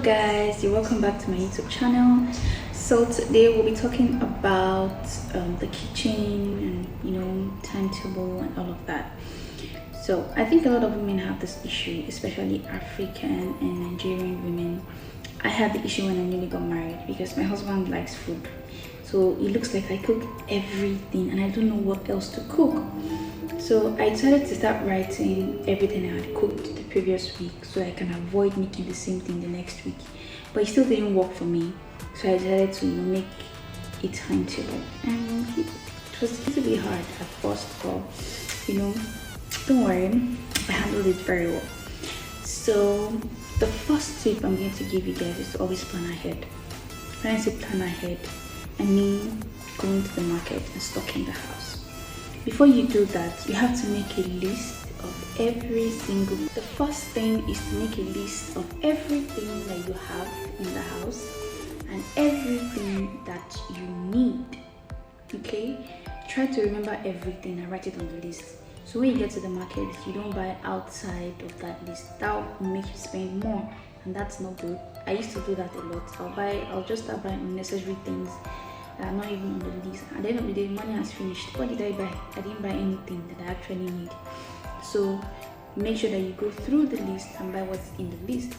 guys, you're welcome back to my YouTube channel. So today we'll be talking about the kitchen and timetable and all of that. So I think a lot of women have this issue, especially African and Nigerian women. I had the issue when I newly got married because my husband likes food, so it looks like I cook everything and I don't know what else to cook. So I decided to start writing everything I had cooked the previous week so I can avoid making the same thing the next week. But it still didn't work for me, so I decided to make a timetable. And it was a little bit hard at first, but don't worry, I handled it very well. So the first tip I'm going to give you guys is to always plan ahead. When I say plan ahead, I mean going to the market and stocking the house. Before you do that, you have to make a list of every single. The first thing is to make a list of everything that you have in the house and everything that you need. Okay? Try to remember everything and write it on the list. So when you get to the market, you don't buy outside of that list. That will make you spend more, and that's not good. I used to do that a lot. I'll just start buying unnecessary things that are not even on the list. At the end of the day, money has finished. What did I buy? I didn't buy anything that I actually need. So make sure that you go through the list and buy what's in the list.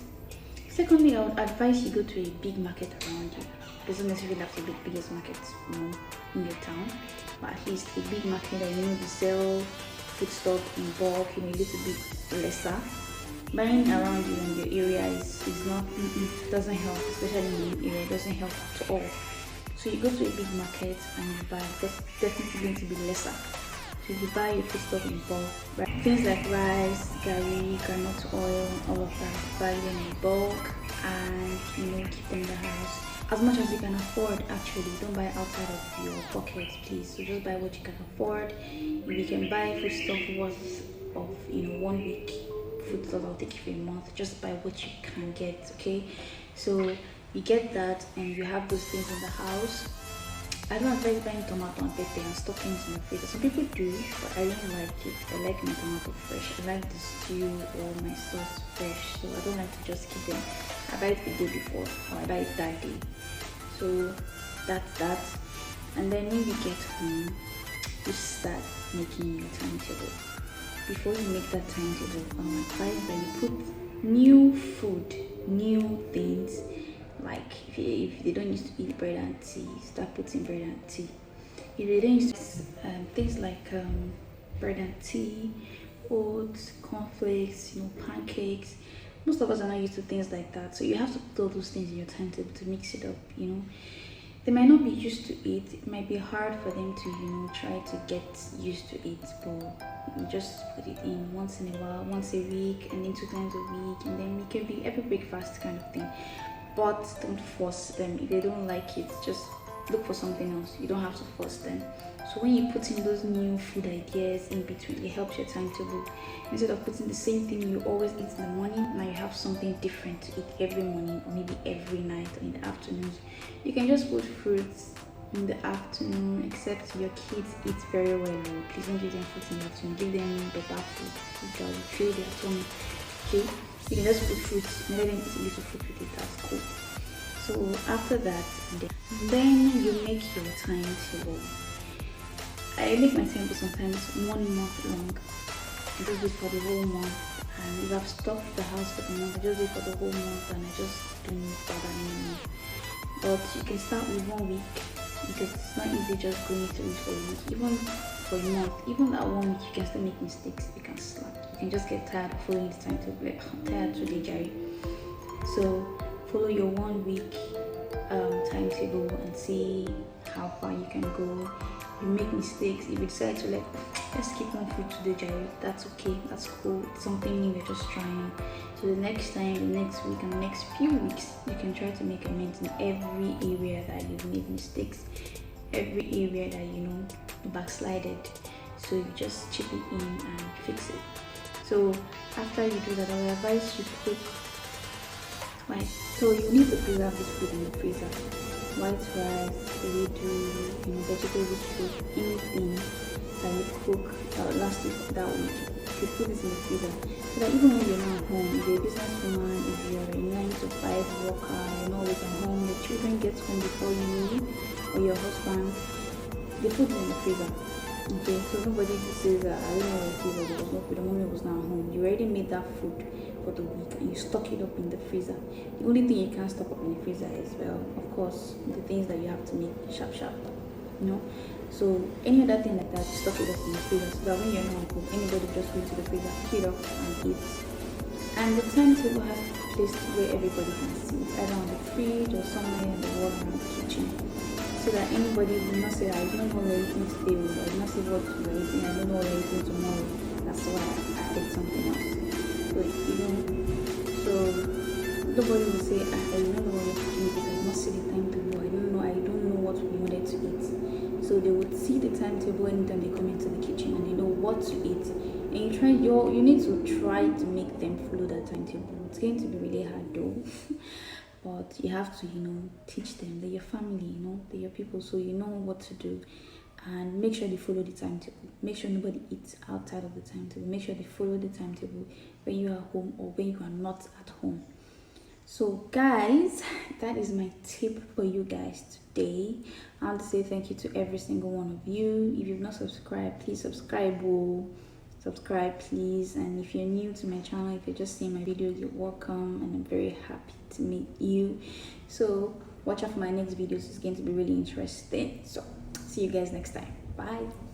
Secondly, I would advise you go to a big market around you. It doesn't necessarily have to be the biggest market in your town, but at least a big market that they sell foodstuff in bulk, a little bit lesser. Buying around you in your area is not, doesn't help, especially in your area. It doesn't help at all. So you go to a big market and you buy, because it's definitely going to be lesser. So you buy your foodstuff in bulk, right? Things like rice, garri, groundnut oil, all of that. Buy them in bulk and keep them in the house as much as you can afford. Actually, don't buy outside of your pocket, please. So just buy what you can afford. If you can buy foodstuff worth of 1 week foodstuff, I'll take you for a month. Just buy what you can get, okay? So you get that and you have those things in the house. I don't advise buying tomato and pepper and stockings in the freezer. Some people do, but I don't like it. I like my tomato fresh. I like the stew or my sauce fresh, so I don't like to just keep them. I buy it the day before or I buy it that day. So that's that. And then when you get home, you start making your timetable. Before you make that timetable, I advise that you put new food, new things. Like if they don't used to eat bread and tea, start putting bread and tea. If they don't used to things like bread and tea, oats, cornflakes, pancakes. Most of us are not used to things like that, so you have to put all those things in your timetable to mix it up. They might not be used to it. It might be hard for them to try to get used to it, but you just put it in once in a while, once a week, and then 2 times a week, and then it can be every breakfast kind of thing. But don't force them. If they don't like it, just look for something else. You don't have to force them. So when you put in those new food ideas in between, it helps your timetable. Instead of putting the same thing you always eat in the morning, now you have something different to eat every morning or maybe every night or in the afternoons. You can just put fruits in the afternoon, except your kids eat very well. Please don't give them fruits in the afternoon. Give them better food that will fill their tummy. Okay? You can just put fruits and let them eat a little fruit with it. That's cool. So after that, then you make your timetable. I make my timetable sometimes 1 month long. I just do it for the whole month. And if I've stocked the house for the month, I just do it for the whole month and I just don't bother anymore. But you can start with 1 week because it's not easy just going through it for a week. Even for a month, even that 1 week, you can still make mistakes. You can slack. You can just get tired of following the timetable. Like, I'm tired today, Jerry. So follow your 1 week timetable and see how far you can go. You make mistakes. If you decide to let's keep on food today, Jerry, that's okay. That's cool. It's something new. We're just trying. So the next time, the next week, and the next few weeks, you can try to make amends in every area that you've made mistakes, every area that you backslided. So you just chip it in and fix it. So after you do that, I will advise you to cook. Right, so you need to preserve this food in the freezer. White rice, vegetable soup, anything that you cook that will last you that week. should put this in the freezer so that even when you're not home, if you're a businesswoman, if you're a 9 to 5 worker, you're not always at home, your children get home before you or your husband, the food is in the freezer. Okay, so nobody says that I don't know what it is or there was no food, the mommy was not home. You already made that food for the week and you stock it up in the freezer. The only thing you can't stock up in the freezer is, well, of course, the things that you have to make sharp, you know. So any other thing like that, stock it up in the freezer so that when you're not home, anybody just go to the freezer, pick it up and eat. And the timetable has to be placed where everybody can see it, either on the fridge or somewhere in the wall around the kitchen, so that anybody will not say, I don't know where eating today, or I will not say what we're eating, I don't know what we're eating tomorrow. That's why I ate something else. So so nobody will say, I don't know what we're cooking because I did not see the timetable. I don't know what we wanted to eat. So they would see the timetable anytime they come into the kitchen and they know what to eat. And you need to try to make them follow that timetable. It's going to be really hard though. But you have to, teach them. They're your family, they're your people, so you know what to do. And make sure they follow the timetable. Make sure nobody eats outside of the timetable. Make sure they follow the timetable when you are home or when you are not at home. So guys, that is my tip for you guys today. I want to say thank you to every single one of you. If you've not subscribed, please subscribe. Subscribe please. And if you're new to my channel, if you're just seeing my videos, you're welcome, and I'm very happy to meet you. So watch out for my next videos. It's going to be really interesting. So see you guys next time. Bye.